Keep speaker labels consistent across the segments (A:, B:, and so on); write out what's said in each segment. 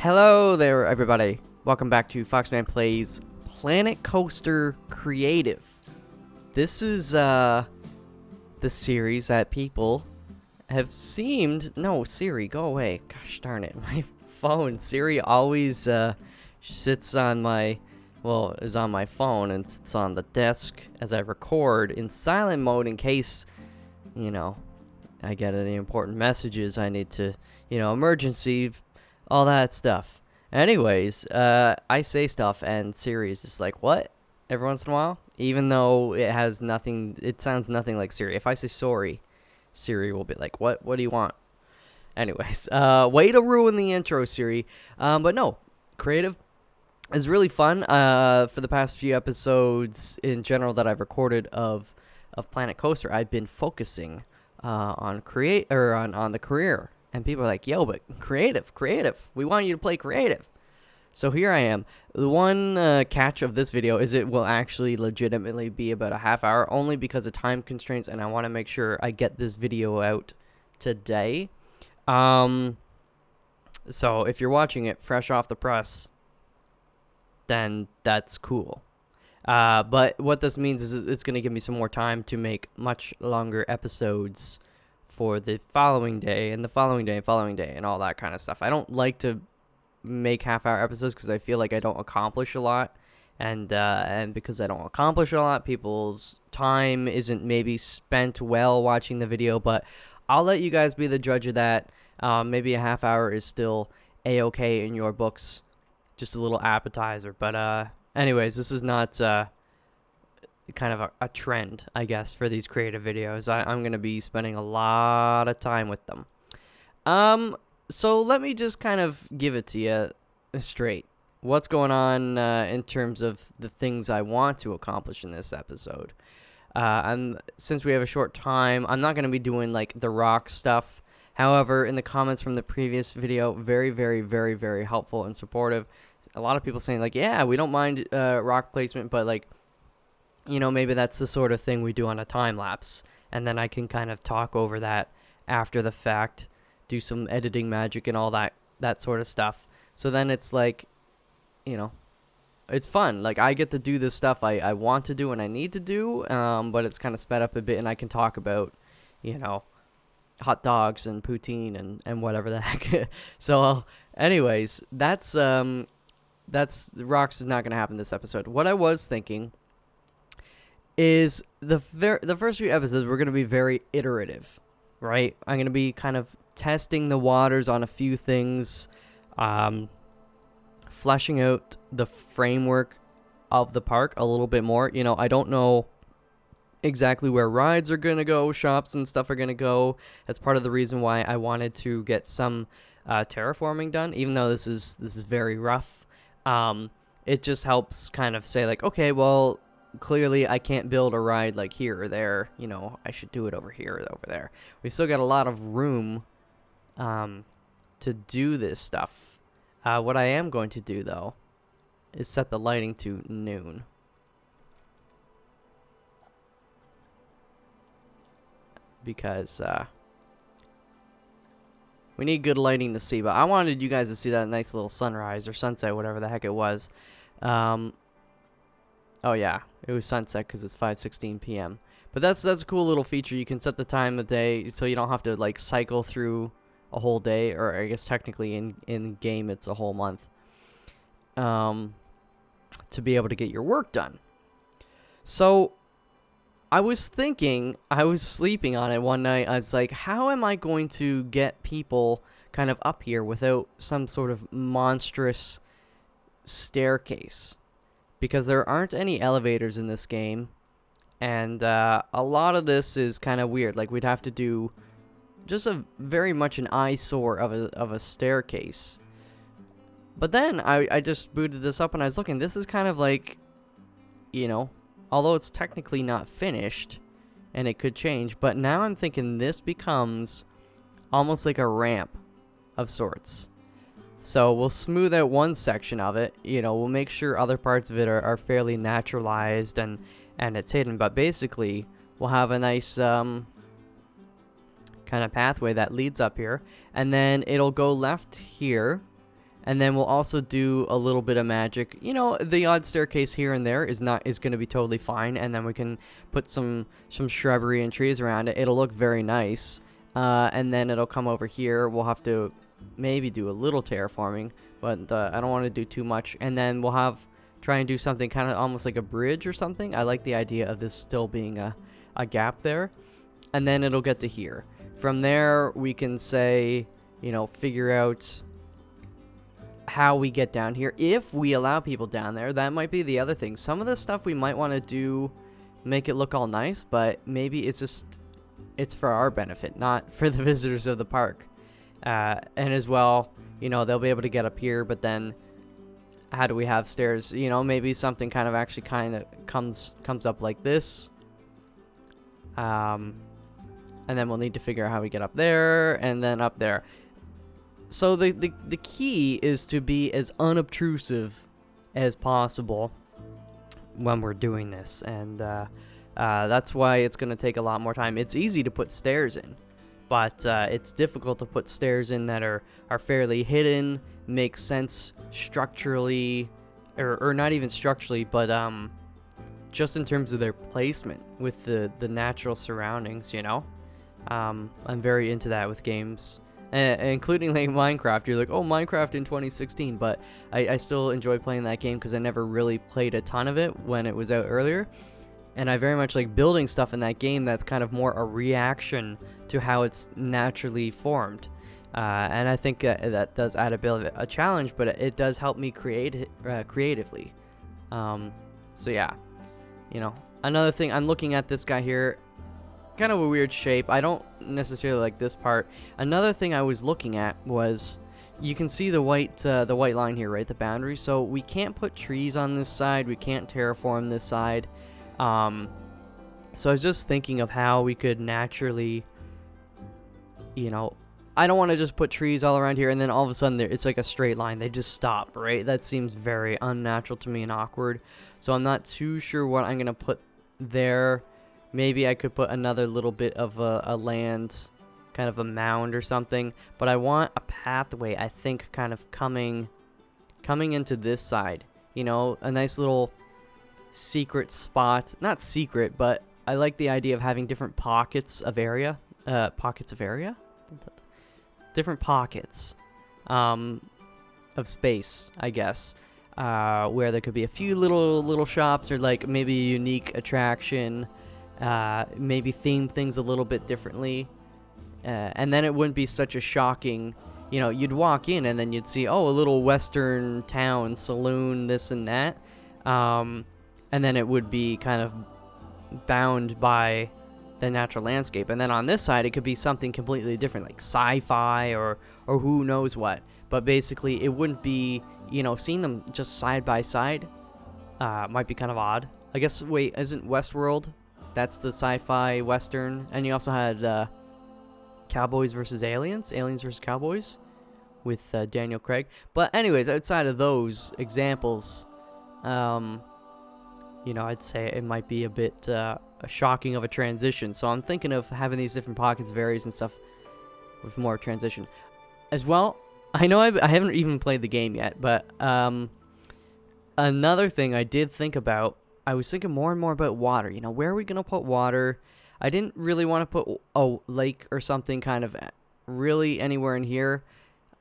A: Hello there, everybody. Welcome back to Foxman Plays Planet Coaster Creative. This is the series that people have seemed. No, Siri, go away. Gosh darn it, my phone. Siri always sits on my, is on my phone and sits on the desk as I record in silent mode in case, I get any important messages I need to, emergency, all that stuff. Anyways, I say stuff and Siri is just like, what? Every once in a while? Even though it has nothing, it sounds nothing like Siri. If I say sorry, Siri will be like, what? What do you want? Anyways, way to ruin the intro, Siri. But no, creative is really fun. For the past few episodes in general that I've recorded of Planet Coaster, I've been focusing on the career. And people are like, yo, but creative. We want you to play creative. So here I am. The one catch of this video is it will actually legitimately be about a half hour, only because of time constraints, and I want to make sure I get this video out today. So if you're watching it fresh off the press, then that's cool. But what this means is it's going to give me some more time to make much longer episodes for the following day and the following day and all that kind of stuff. I don't like to make half-hour episodes because I feel like I don't accomplish a lot, and because I don't accomplish a lot, people's time isn't maybe spent well watching the video. But I'll let you guys be the judge of that. Maybe a half hour is still a-okay in your books, just a little appetizer. But anyways, this is not kind of a trend, I guess, for these creative videos. I'm going to be spending a lot of time with them. So let me just kind of give it to you straight. What's going on in terms of the things I want to accomplish in this episode? And since we have a short time, I'm not going to be doing like the rock stuff. However, in the comments from the previous video, very, very, very, very helpful and supportive. A lot of people saying like, yeah, we don't mind rock placement, but like, maybe that's the sort of thing we do on a time lapse, and then I can kind of talk over that after the fact, do some editing magic and all that sort of stuff. So then it's like, it's fun. Like, I get to do this stuff I want to do and I need to do, but it's kind of sped up a bit, and I can talk about, hot dogs and poutine and whatever the heck. So, anyways, that's Rocks is not going to happen this episode. What I was thinking is the first few episodes we're going to be very iterative, right? I'm going to be kind of testing the waters on a few things, fleshing out the framework of the park a little bit more. I don't know exactly where rides are going to go, shops and stuff are going to go. That's part of the reason why I wanted to get some terraforming done, even though this is very rough. It just helps kind of say like, okay, well, clearly I can't build a ride like here or there, I should do it over here or over there. We've still got a lot of room to do this stuff. What I am going to do though is set the lighting to noon. Because we need good lighting to see, but I wanted you guys to see that nice little sunrise or sunset, whatever the heck it was. Oh yeah, it was sunset because it's 5:16 p.m. But that's a cool little feature. You can set the time of day so you don't have to like cycle through a whole day, or I guess technically in game it's a whole month, to be able to get your work done. So I was thinking, I was sleeping on it one night. I was like, how am I going to get people kind of up here without some sort of monstrous staircase? Because there aren't any elevators in this game, and a lot of this is kind of weird. Like, we'd have to do just a very much an eyesore of a staircase. But then I just booted this up and I was looking. This is kind of like, although it's technically not finished, and it could change, but now I'm thinking this becomes almost like a ramp of sorts. So we'll smooth out one section of it, we'll make sure other parts of it are fairly naturalized and it's hidden. But basically, we'll have a nice kind of pathway that leads up here. And then it'll go left here, And then we'll also do a little bit of magic. You know, the odd staircase here and there is going to be totally fine. And then we can put some shrubbery and trees around it. It'll look very nice. And then it'll come over here. We'll have to maybe do a little terraforming, but I don't want to do too much. And then we'll try and do something kind of almost like a bridge or something. I like the idea of this still being a gap there. And then it'll get to here. From there, we can say, you know, figure out how we get down here. If we allow people down there, that might be the other thing. Some of the stuff we might want to do, make it look all nice, but maybe it's for our benefit, not for the visitors of the park. And as well, you know, they'll be able to get up here, but then how do we have stairs? You know, maybe something kind of comes up like this. And then we'll need to figure out how we get up there and then up there. So the key is to be as unobtrusive as possible when we're doing this, and that's why it's going to take a lot more time. It's easy to put stairs in, but it's difficult to put stairs in that are fairly hidden, make sense structurally, or not even structurally, but just in terms of their placement with the natural surroundings, you know? I'm very into that with games. Including like Minecraft. You're like, oh, Minecraft in 2016, but I still enjoy playing that game because I never really played a ton of it when it was out earlier, and I very much like building stuff in that game that's kind of more a reaction to how it's naturally formed, and I think that does add a bit of a challenge, but it does help me create creatively. So yeah, you know, another thing, I'm looking at this guy here. Kind of a weird shape. I don't necessarily like this part. Another thing I was looking at was, you can see the white line here, right? The boundary. So we can't put trees on this side. We can't terraform this side. So I was just thinking of how we could naturally, you know, I don't want to just put trees all around here and then all of a sudden it's like a straight line. They just stop, right? That seems very unnatural to me and awkward. So I'm not too sure what I'm gonna put there. Maybe I could put another little bit of a land, kind of a mound or something. But I want a pathway, I think, kind of coming into this side. You know, a nice little secret spot. Not secret, but I like the idea of having different pockets of area. Different pockets of space, I guess. Where there could be a few little shops, or like maybe a unique attraction. Maybe theme things a little bit differently, and then it wouldn't be such a shocking, you know, you'd walk in and then you'd see, oh, a little western town, saloon, this and that, and then it would be kind of bound by the natural landscape. And then on this side it could be something completely different, like sci-fi or who knows what, but basically it wouldn't be, you know, seeing them just side by side might be kind of odd. I guess, wait, isn't Westworld, that's the sci-fi western? And you also had Cowboys versus Aliens versus Cowboys with Daniel Craig. But anyways, outside of those examples, you know, I'd say it might be a bit shocking of a transition. So I'm thinking of having these different pockets of areas and stuff with more transition. As well, I know I haven't even played the game yet, but another thing I did think about, I was thinking more and more about water. You know, where are we going to put water? I didn't really want to put a lake or something kind of really anywhere in here.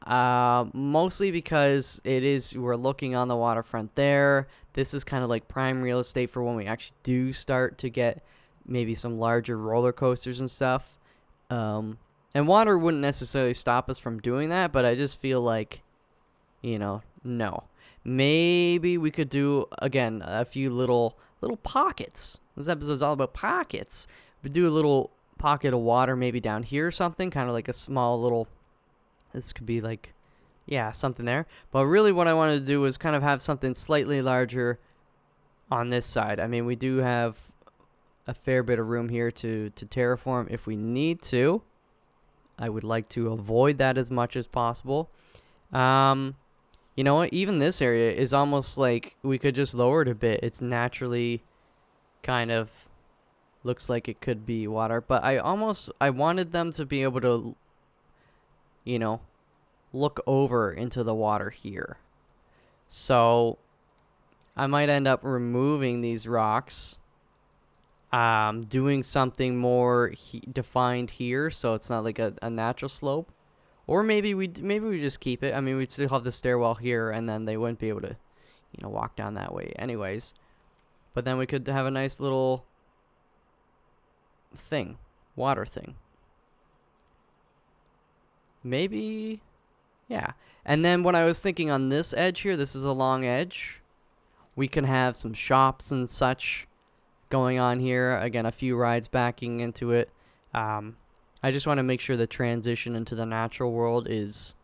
A: Mostly because we're looking on the waterfront there. This is kind of like prime real estate for when we actually do start to get maybe some larger roller coasters and stuff. And water wouldn't necessarily stop us from doing that, but I just feel like, you know, no. Maybe we could do, again, a few little pockets. This episode's all about pockets. We do a little pocket of water maybe down here or something, kind of like a small little, this could be like, yeah, something there. But really what I wanted to do was kind of have something slightly larger on this side. I mean, we do have a fair bit of room here to terraform if we need to. I would like to avoid that as much as possible. You know what? Even this area is almost like we could just lower it a bit. It's naturally kind of looks like it could be water. But I wanted them to be able to, you know, look over into the water here. So I might end up removing these rocks, doing something more defined here, so it's not like a natural slope. Or maybe we just keep it. I mean, we'd still have the stairwell here, and then they wouldn't be able to, you know, walk down that way anyways. But then we could have a nice little thing, water thing. Maybe, yeah. And then what I was thinking on this edge here, this is a long edge. We can have some shops and such going on here. Again, a few rides backing into it. I just want to make sure the transition into the natural world is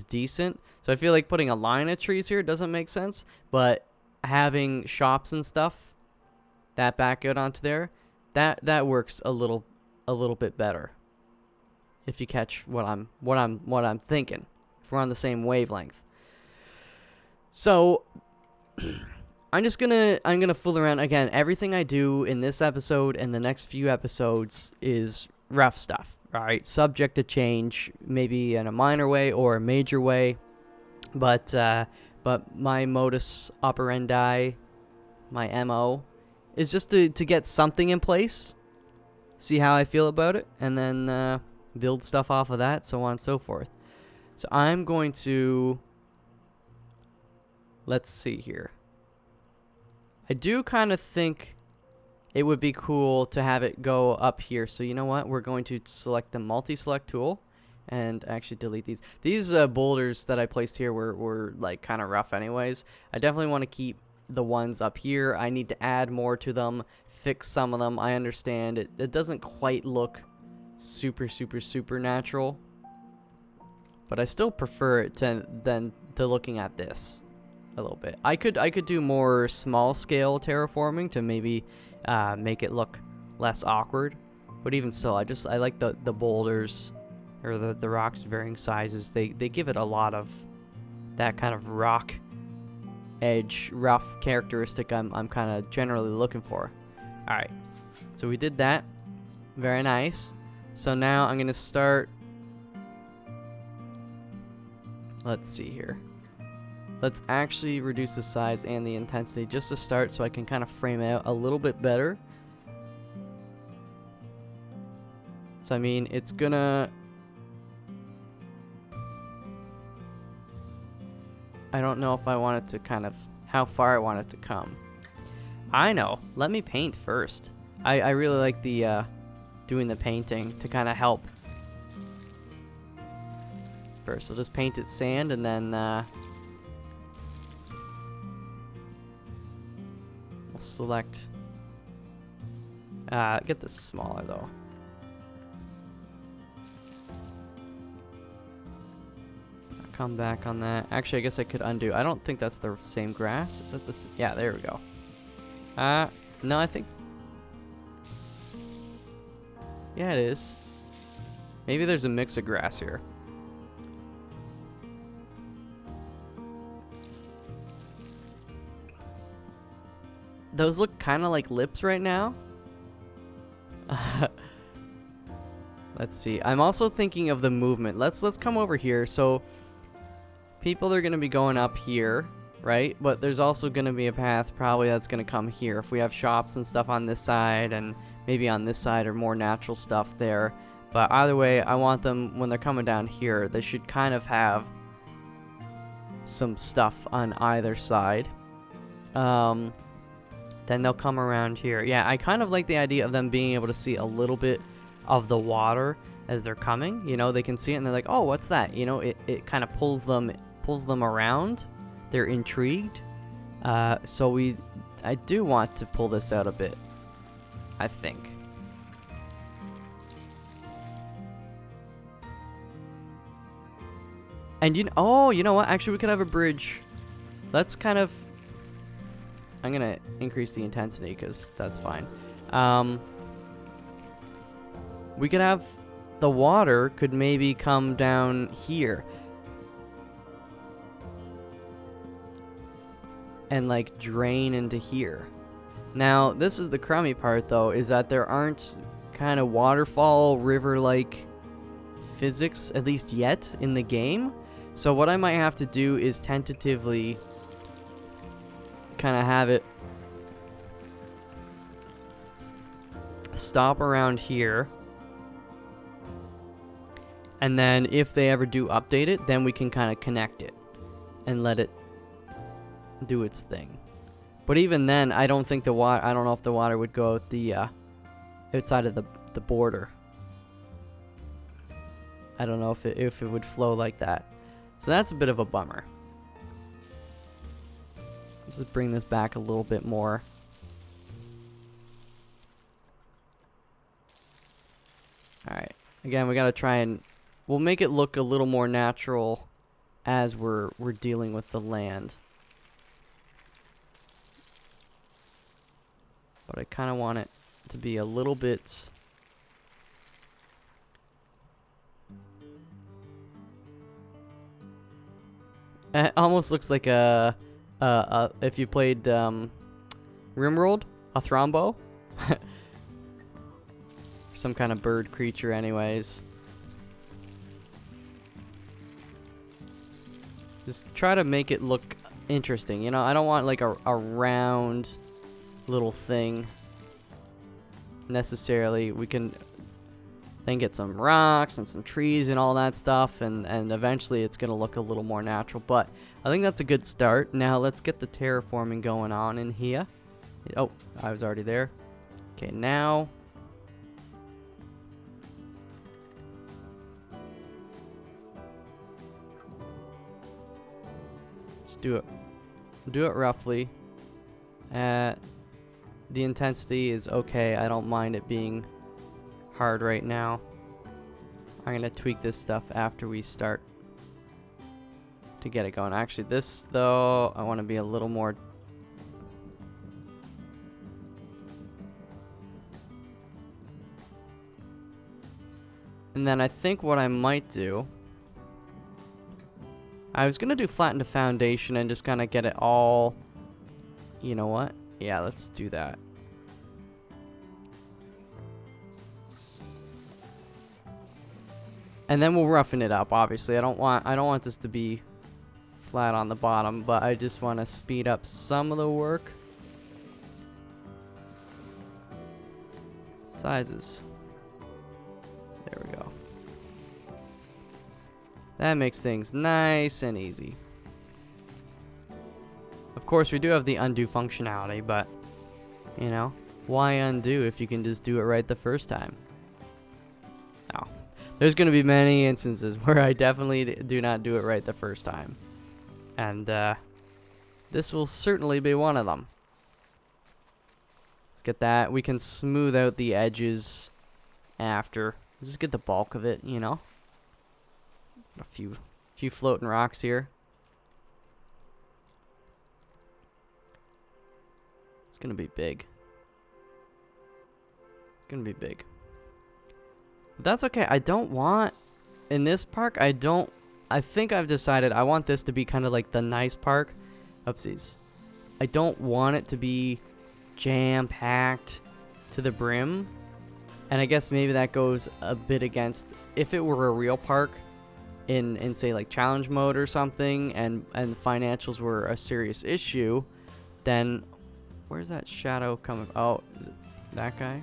A: decent. So I feel like putting a line of trees here doesn't make sense, but having shops and stuff that back out onto there, that works a little bit better. If you catch what I'm thinking, if we're on the same wavelength. So I'm gonna fool around again. Everything I do in this episode and the next few episodes is rough stuff. All right, subject to change, maybe in a minor way or a major way, but my modus operandi, my MO, is just to get something in place, see how I feel about it, and then build stuff off of that, so on and so forth. So I'm going to, let's see here. I do kind of think it would be cool to have it go up here. So you know what? We're going to select the multi-select tool and actually delete these. These boulders that I placed here were like kind of rough anyways. I definitely want to keep the ones up here. I need to add more to them, fix some of them. I understand it doesn't quite look super natural, but I still prefer it than looking at this a little bit. I could do more small scale terraforming to maybe make it look less awkward, but even still, I like the boulders or the rocks varying sizes. They give it a lot of that kind of rock edge, rough characteristic I'm kind of generally looking for. All right, so we did that. Very nice. So now I'm gonna start. Let's see here. Let's actually reduce the size and the intensity just to start, so I can kind of frame it out a little bit better. So I mean, it's gonna, I don't know if I want it to kind of, how far I want it to come. I know, let me paint first. I really like the doing the painting to kind of help. First, I'll just paint it sand, and then we'll select, get this smaller though. Come back on that. Actually, I guess I could undo. I don't think that's the same grass. Is that the yeah, there we go. No, I think, yeah, it is. Maybe there's a mix of grass here. Those look kind of like lips right now. Let's see. I'm also thinking of the movement. Let's come over here. So people are going to be going up here, right? But there's also going to be a path probably that's going to come here. If we have shops and stuff on this side, and maybe on this side, or more natural stuff there. But either way, I want them, when they're coming down here, they should kind of have some stuff on either side. Then they'll come around here. Yeah, I kind of like the idea of them being able to see a little bit of the water as they're coming. You know, they can see it and they're like, oh, what's that? You know, it kind of pulls them around. They're intrigued. So I do want to pull this out a bit, I think. And you know what? Actually, we could have a bridge. Let's kind of, I'm gonna increase the intensity because that's fine. We could have, the water could maybe come down here and like drain into here. Now, this is the crummy part though, is that there aren't kind of waterfall, river-like physics, at least yet, in the game. So what I might have to do is tentatively kind of have it stop around here. And then if they ever do update it, then we can kind of connect it and let it do its thing. But even then, I don't think the water, I don't know if the water would go out the outside of the border. I don't know if it would flow like that. So that's a bit of a bummer. Let's just bring this back a little bit more. Alright. Again, we gotta try and we'll make it look a little more natural as we're dealing with the land. But I kinda want it to be a little bit it almost looks like a if you played Rimworld, a Thrombo. Some kind of bird creature anyways. Just try to make it look interesting, you know? I don't want like a round little thing necessarily. We can then get some rocks and some trees and all that stuff, and eventually it's gonna look a little more natural. But I think that's a good start. Now let's get the terraforming going on in here. Oh, I was already there. Okay, now just do it roughly. The intensity is okay. I don't mind it being hard right now. I'm gonna tweak this stuff after we start to get it going. Actually, this though, I want to be a little more. And then I think what I might do, I was gonna do flatten the foundation and just kind of get it all. You know what? Yeah, let's do that. And then we'll roughen it up. Obviously, I don't want this to be flat on the bottom, but I just want to speed up some of the work. Sizes. There we go. That makes things nice and easy. Of course, we do have the undo functionality, but, you know, why undo if you can just do it right the first time? Oh. There's going to be many instances where I definitely do not do it right the first time. And this will certainly be one of them. Let's get that. We can smooth out the edges after. Let's just get the bulk of it, you know. A few floating rocks here. It's going to be big. It's going to be big. But that's okay. I don't want, in this park, I think I've decided I want this to be kind of like the nice park. Oopsies. I don't want it to be jam-packed to the brim. And I guess maybe that goes a bit against, if it were a real park in say like challenge mode or something, and financials were a serious issue, then where's that shadow coming? Oh, is it that guy?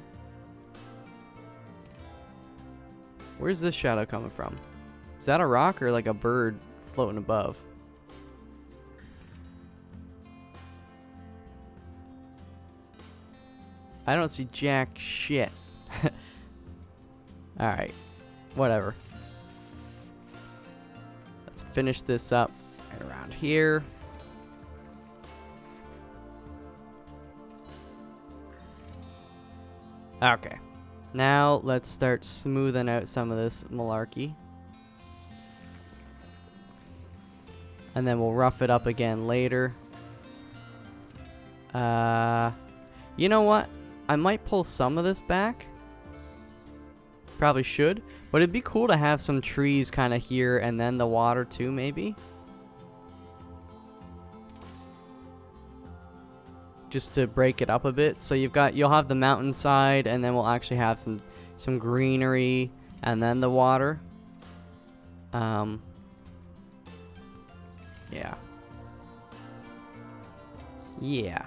A: Where's this shadow coming from? Is that a rock or like a bird floating above? I don't see jack shit. Alright. Whatever. Let's finish this up right around here. Okay. Now let's start smoothing out some of this malarkey. And then we'll rough it up again later. You know what? I might pull some of this back. Probably should. But it'd be cool to have some trees kind of here and then the water too, maybe. Just to break it up a bit. So you'll have the mountainside, and then we'll actually have some greenery and then the water. Yeah. Yeah.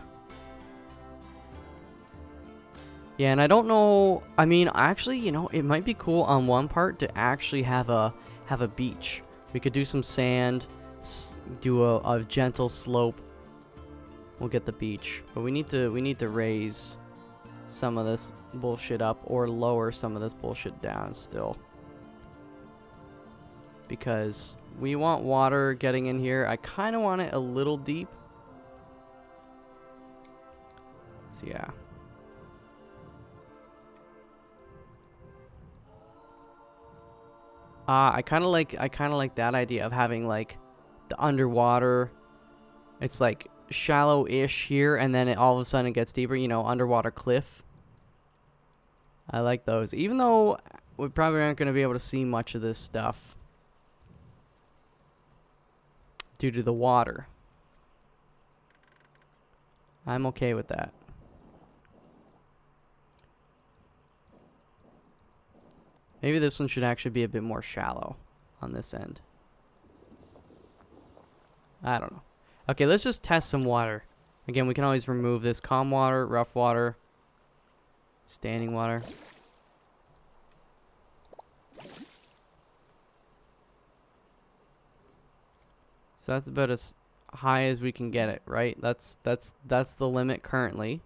A: Yeah, and I don't know, I mean, actually, you know, it might be cool on one part to actually have a beach. We could do some sand, do a gentle slope. We'll get the beach, but we need to raise some of this bullshit up or lower some of this bullshit down still. Because we want water getting in here. I kind of want it a little deep. So yeah. I kind of like that idea of having like the underwater. It's like shallow-ish here, and then all of a sudden it gets deeper. You know, underwater cliff. I like those, even though we probably aren't going to be able to see much of this stuff due to the water. I'm okay with that. Maybe this one should actually be a bit more shallow on this end. I don't know. Okay, let's just test some water. Again, we can always remove this calm water, rough water, standing water. So that's about as high as we can get it, right? That's the limit currently.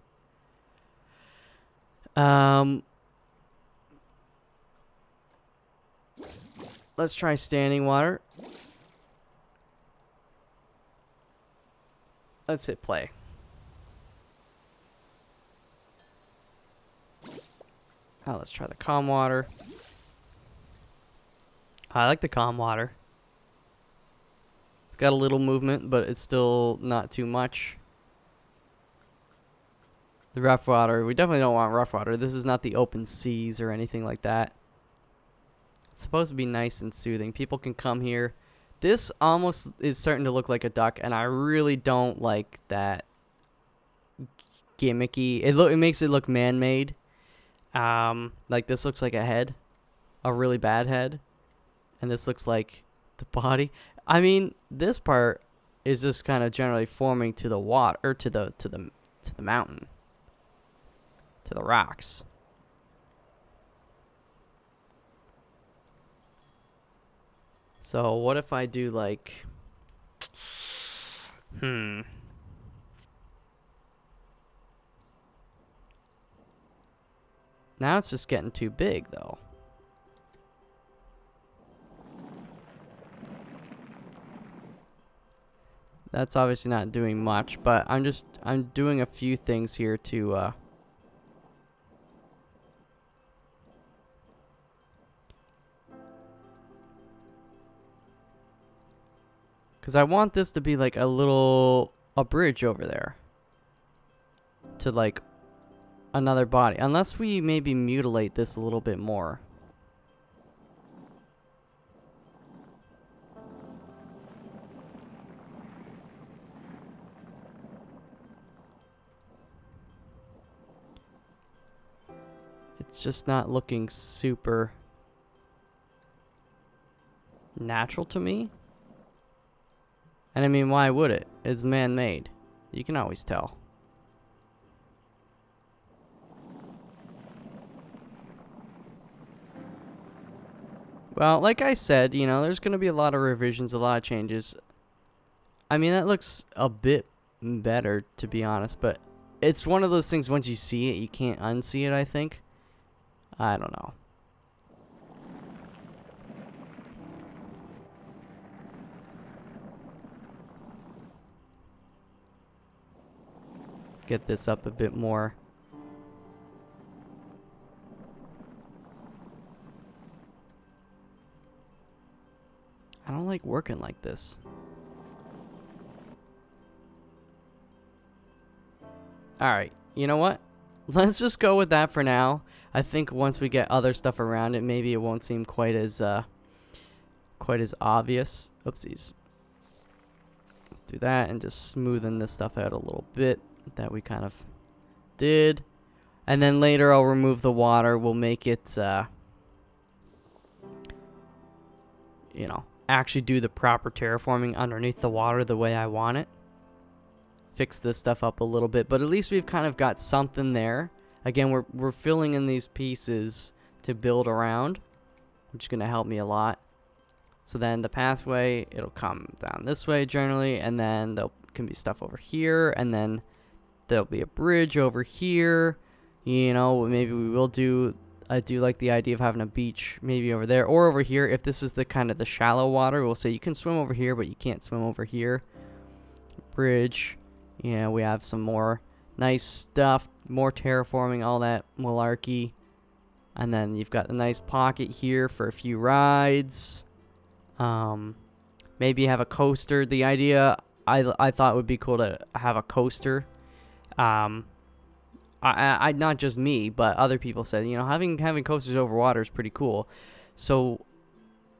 A: Let's try standing water. Let's hit play. Oh, let's try the calm water. I like the calm water. It's got a little movement, but it's still not too much. The rough water, we definitely don't want rough water. This is not the open seas or anything like that. It's supposed to be nice and soothing. People can come here. This almost is starting to look like a duck, and I really don't like that gimmicky. It makes it look man-made. Like this looks like a head, a really bad head, and this looks like the body. I mean, this part is just kind of generally forming to the water, or to the mountain, to the rocks. So what if I do like, now it's just getting too big though. That's obviously not doing much, but I'm doing a few things here to because I want this to be like a bridge over there to like another body, unless we maybe mutilate this a little bit more. It's just not looking super natural to me. And I mean, why would it? It's man-made. You can always tell. Well, like I said, you know, there's going to be a lot of revisions, a lot of changes. I mean, that looks a bit better, to be honest, but it's one of those things, once you see it, you can't unsee it, I think. I don't know. Let's get this up a bit more. I don't like working like this. Alright, you know what? Let's just go with that for now. I think once we get other stuff around it, maybe it won't seem quite as obvious. Oopsies. Let's do that and just smoothen this stuff out a little bit that we kind of did. And then later I'll remove the water. We'll make it, you know, actually do the proper terraforming underneath the water the way I want it. Fix this stuff up a little bit, but at least we've kind of got something there. Again, we're filling in these pieces to build around, which is going to help me a lot. So then the pathway, it'll come down this way generally, and then there can be stuff over here, and then there'll be a bridge over here. You know, maybe we will do, I do like the idea of having a beach maybe over there or over here. If this is the kind of the shallow water, we'll say you can swim over here, but you can't swim over here. Bridge. You know, we have some more nice stuff, more terraforming, all that malarkey. And then you've got a nice pocket here for a few rides. Maybe have a coaster. The idea I thought would be cool to have a coaster. I not just me, but other people said, you know, having coasters over water is pretty cool. So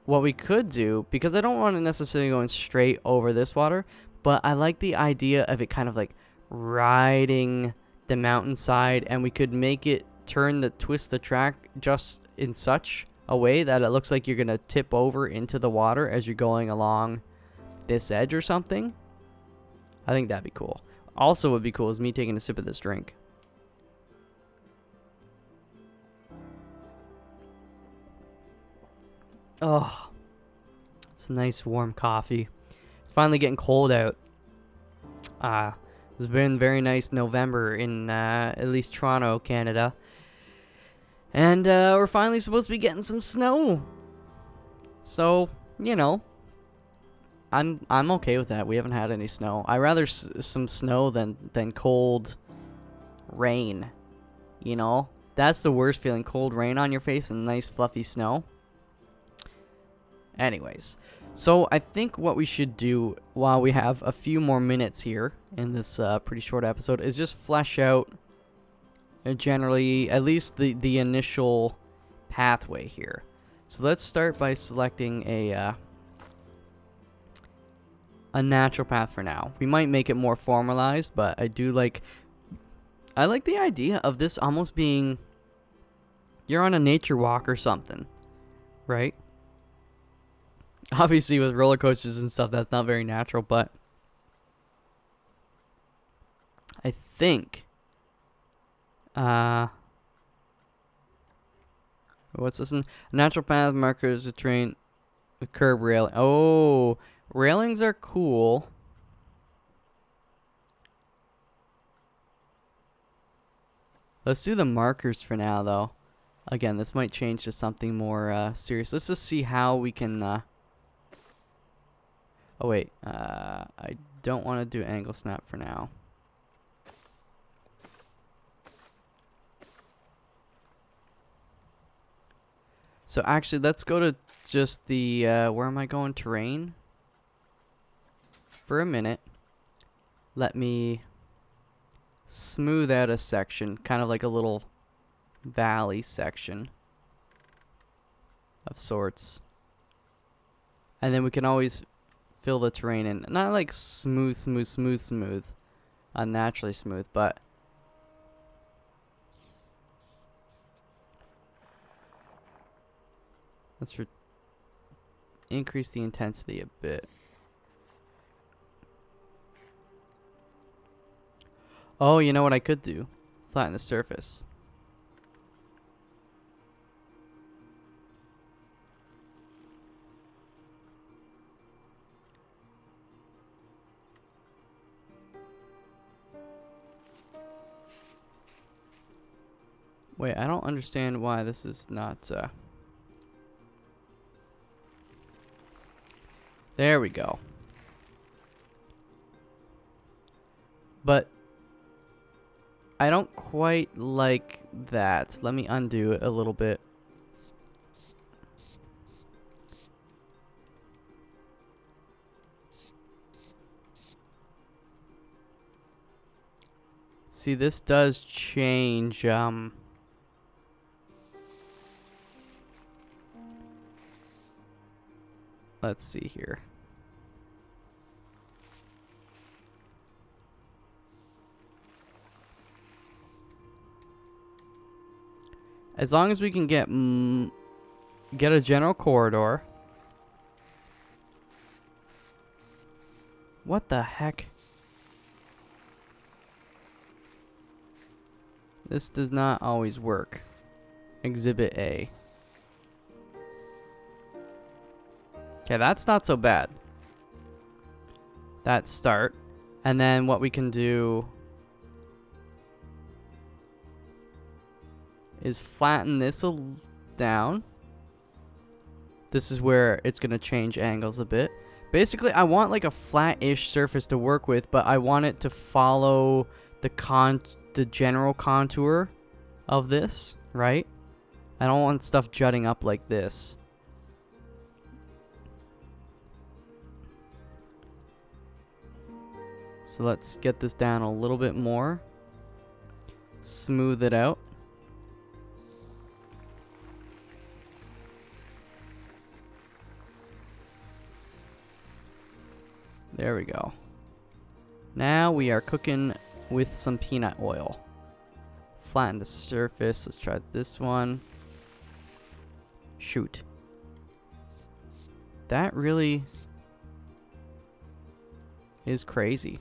A: what we could do, because I don't want it necessarily going straight over this water, but I like the idea of it kind of like riding the mountainside, and we could make it twist the track just in such a way that it looks like you're gonna tip over into the water as you're going along this edge or something. I think that'd be cool. Also, what would be cool is me taking a sip of this drink. Oh, it's a nice warm coffee. It's finally getting cold out. It's been very nice November in at least Toronto, Canada. And we're finally supposed to be getting some snow. So, you know, I'm okay with that. We haven't had any snow. I'd rather some snow than cold rain. You know, that's the worst feeling, cold rain on your face and nice fluffy snow. Anyways, so I think what we should do while we have a few more minutes here in this pretty short episode is just flesh out generally at least the initial pathway here. So let's start by selecting a natural path for now. We might make it more formalized, but I like the idea of this almost being you're on a nature walk or something, right? Obviously, with roller coasters and stuff, that's not very natural, but I think, what's this one? Natural path markers, a terrain, a curb railing. Oh, railings are cool. Let's do the markers for now, though. Again, this might change to something more serious. Let's just see how we can. Oh wait, I don't want to do angle snap for now. So actually, let's go to just the, where am I going? Terrain? For a minute. Let me smooth out a section, kind of like a little valley section of sorts. And then we can always fill the terrain in. Not like smooth, unnaturally smooth, but let's increase the intensity a bit. Oh, you know what I could do? Flatten the surface. Wait, I don't understand why this is not, There we go. But I don't quite like that. Let me undo it a little bit. See, this does change, let's see here. As long as we can get a general corridor. What the heck? This does not always work. Exhibit A. Okay, that's not so bad. That start. And then what we can do is flatten this down. This is where it's going to change angles a bit. Basically, I want like a flat-ish surface to work with, but I want it to follow the general contour of this, right? I don't want stuff jutting up like this. So let's get this down a little bit more. Smooth it out. There we go. Now we are cooking with some peanut oil. Flatten the surface. Let's try this one. Shoot. That really is crazy.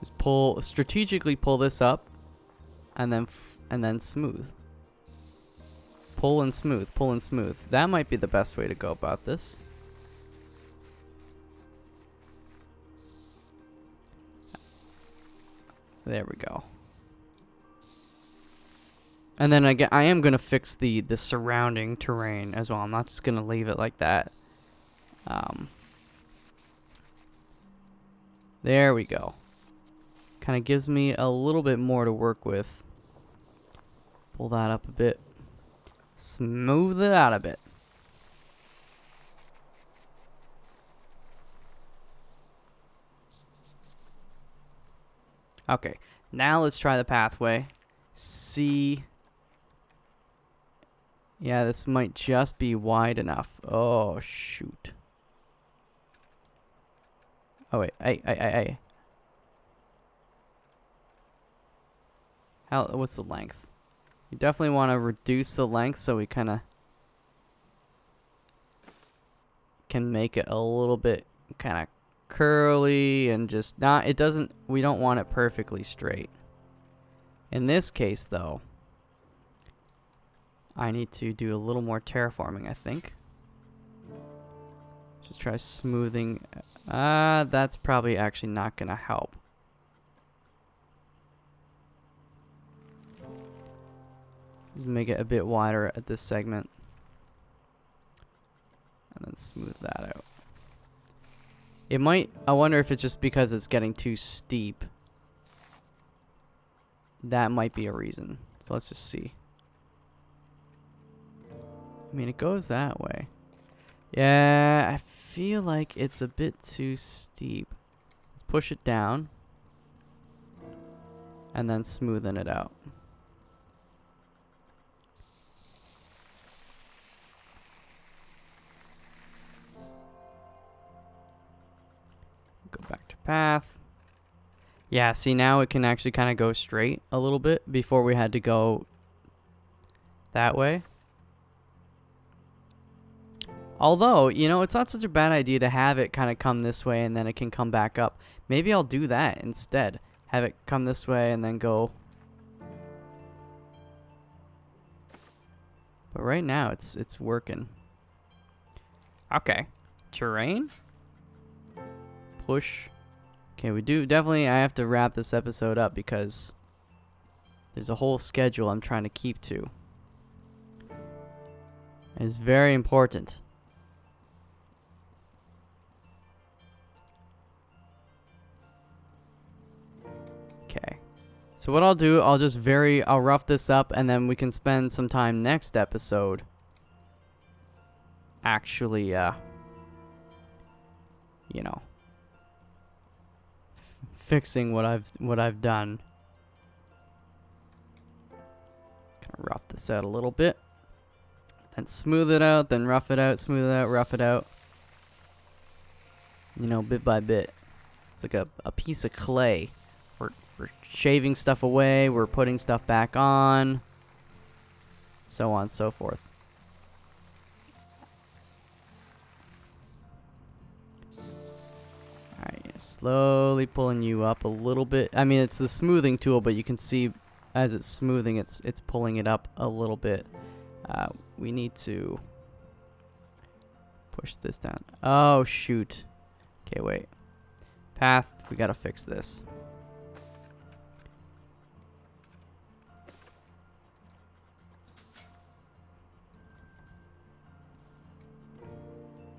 A: Just strategically pull this up, and then smooth. Pull and smooth, pull and smooth. That might be the best way to go about this. There we go. And then again, I am gonna fix the surrounding terrain as well. I'm not just gonna leave it like that. There we go. Kind of gives me a little bit more to work with. Pull that up a bit. Smooth it out a bit. Okay, now let's try the pathway. See. Yeah, this might just be wide enough. Oh, shoot. Oh, wait. Hey. What's the length? You definitely want to reduce the length so we kind of can make it a little bit kind of curly and just not, we don't want it perfectly straight. In this case, though, I need to do a little more terraforming, I think. Just try smoothing. That's probably actually not going to help. Just make it a bit wider at this segment. And then smooth that out. It might, I wonder if it's just because it's getting too steep. That might be a reason. So let's just see. I mean, it goes that way. Yeah, I feel like it's a bit too steep. Let's push it down. And then smoothen it out. Go back to path. Yeah, see, now it can actually kind of go straight a little bit. Before we had to go that way. Although, you know, it's not such a bad idea to have it kind of come this way and then it can come back up. Maybe I'll do that instead. Have it come this way and then go. But right now it's working. Okay. Terrain. Push. Okay, we do definitely, I have to wrap this episode up because there's a whole schedule I'm trying to keep to. It's very important. Okay. So what I'll do, I'll rough this up and then we can spend some time next episode actually, you know, fixing what I've done. Kind of rough this out a little bit. Then smooth it out, then rough it out, smooth it out, rough it out. You know, bit by bit. It's like a piece of clay. We're shaving stuff away, we're putting stuff back on, so on and so forth. Slowly pulling you up a little bit. I mean, it's the smoothing tool, but you can see as it's smoothing, it's pulling it up a little bit. We need to push this down. Oh, shoot. Okay, wait. Path, we gotta fix this.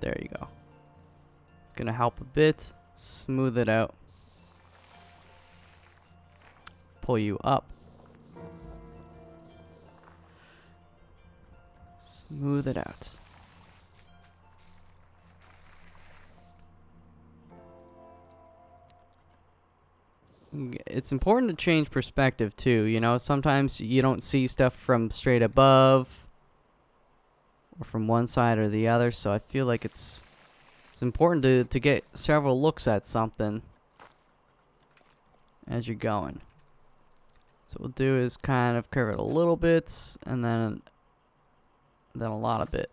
A: There you go. It's gonna help a bit. Smooth it out. Pull you up. Smooth it out. It's important to change perspective too, you know, sometimes you don't see stuff from straight above or from one side or the other, so I feel like it's important to get several looks at something as you're going. So what we'll do is kind of curve it a little bit and then a lot of it.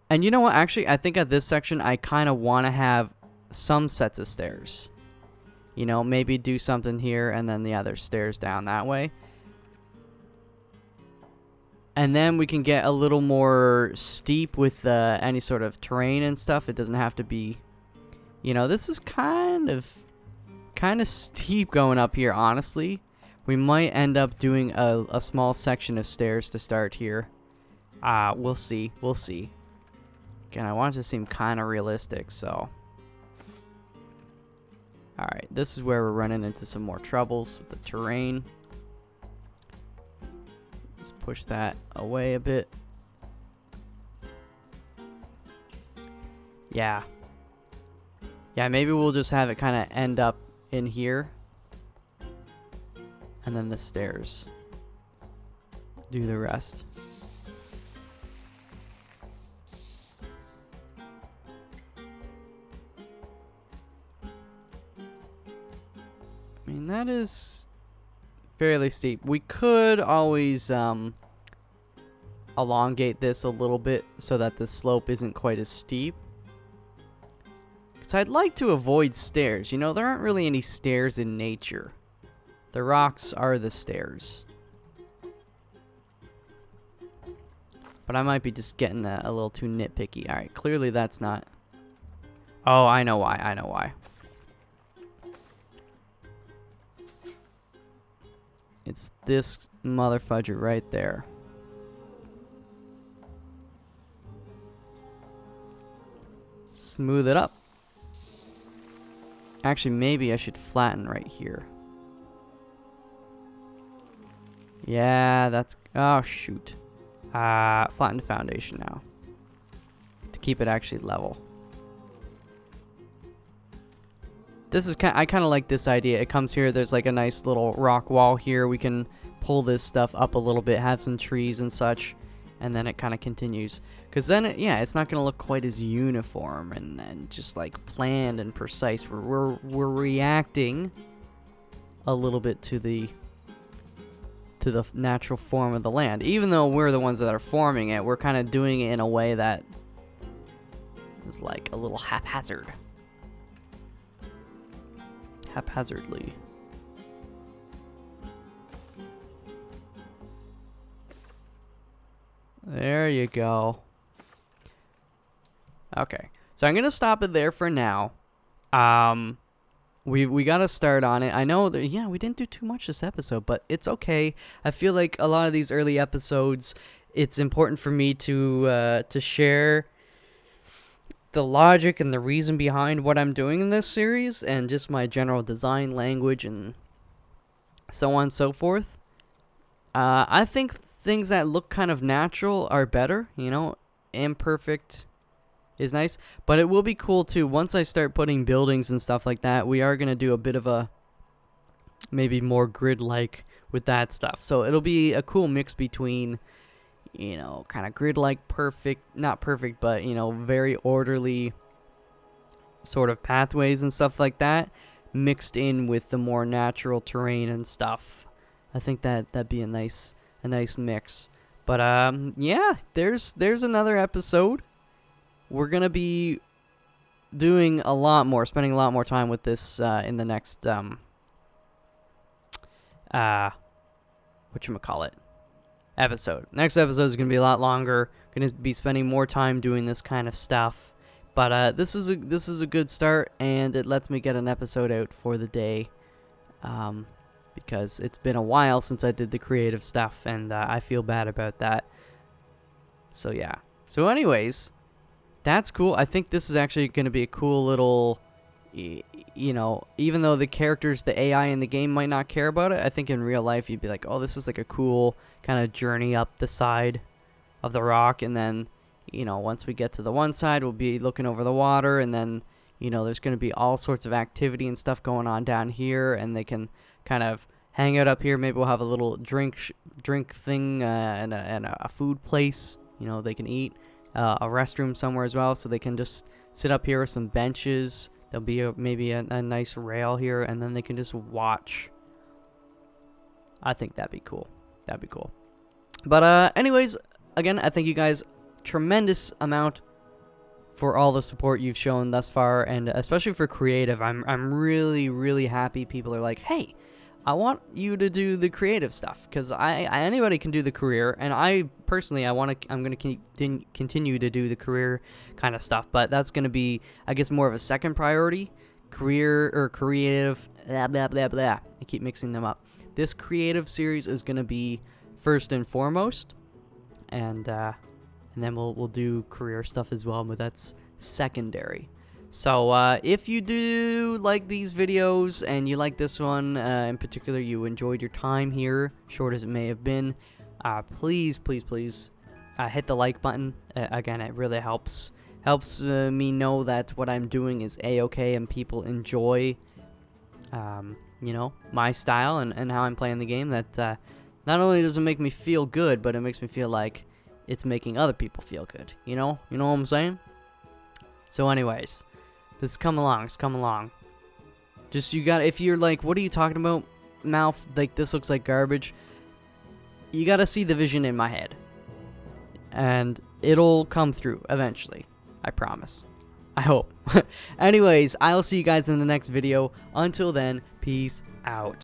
A: And you know what? Actually, I think at this section, I kind of want to have some sets of stairs. You know, maybe do something here and then the other stairs down that way. And then we can get a little more steep with any sort of terrain and stuff. It doesn't have to be, you know, this is kind of steep going up here, honestly. We might end up doing a small section of stairs to start here. We'll see. We'll see. Again, I want it to seem kind of realistic, so. Alright, this is where we're running into some more troubles with the terrain. Let's push that away a bit. Yeah. Yeah, maybe we'll just have it kind of end up in here. And then the stairs do the rest. I mean, that is fairly steep. We could always elongate this a little bit so that the slope isn't quite as steep. Because I'd like to avoid stairs. You know, there aren't really any stairs in nature. The rocks are the stairs. But I might be just getting a little too nitpicky. Alright, clearly that's not... Oh, I know why. I know why. It's this motherfudger right there. Smooth it up. Actually, maybe I should flatten right here. Yeah, that's... Oh, shoot. Flatten the foundation now. To keep it actually level. This is I kind of like this idea. It comes here, there's like a nice little rock wall here. We can pull this stuff up a little bit, have some trees and such, and then it kind of continues. Because then, yeah, it's not going to look quite as uniform and just like planned and precise. We're reacting a little bit to the natural form of the land. Even though we're the ones that are forming it, we're kind of doing it in a way that is like a little haphazard. Haphazardly. There you go. Okay, so I'm gonna stop it there for now. We gotta start on it. I know that, yeah, we didn't do too much this episode, but it's okay. I feel like a lot of these early episodes, it's important for me to share the logic and the reason behind what I'm doing in this series, and just my general design language and so on and so forth. I think things that look kind of natural are better, you know. Imperfect is nice, but it will be cool too once I start putting buildings and stuff like that. We are going to do a bit of a maybe more grid-like with that stuff, so it'll be a cool mix between, you know, kind of grid-like, perfect, not perfect, but, you know, very orderly sort of pathways and stuff like that, mixed in with the more natural terrain and stuff. I think that'd be a nice mix. But yeah, there's another episode. we're gonna be doing a lot more, spending a lot more time with this in the next whatchamacallit, episode. Next episode is gonna be a lot longer. Gonna be spending more time doing this kind of stuff. But this is a good start, and it lets me get an episode out for the day, because it's been a while since I did the creative stuff, and I feel bad about that. So yeah. So anyways, that's cool. I think this is actually going to be a cool little, you know, even though the characters, the AI in the game might not care about it, I think in real life you'd be like, oh, this is like a cool kind of journey up the side of the rock, and then, you know, once we get to the one side, we'll be looking over the water, and then, you know, there's going to be all sorts of activity and stuff going on down here, and they can kind of hang out up here. Maybe we'll have a little drink thing, and a food place, you know, they can eat. A restroom somewhere as well, so they can just sit up here with some benches. There'll be maybe a nice rail here, and then they can just watch. I think that'd be cool. That'd be cool. But anyways, again, I thank you guys tremendous amount for all the support you've shown thus far, and especially for creative. I'm really happy people are like, hey, I want you to do the creative stuff, because anybody can do the career, and I personally I'm gonna continue to do the career kind of stuff, but that's gonna be, I guess, more of a second priority. Career or creative, blah blah blah blah. I keep mixing them up. This creative series is gonna be first and foremost, and then we'll do career stuff as well, but that's secondary. So if you do like these videos, and you like this one in particular, you enjoyed your time here, short as it may have been, please hit the like button. Again, it really helps me know that what I'm doing is a-okay and people enjoy you know, my style and how I'm playing the game. That not only does it make me feel good, but it makes me feel like it's making other people feel good, you know what I'm saying? So anyways, this is come along. Just, if you're like, what are you talking about, Mouth? Like, this looks like garbage. You gotta see the vision in my head. And it'll come through eventually. I promise. I hope. Anyways, I'll see you guys in the next video. Until then, peace out.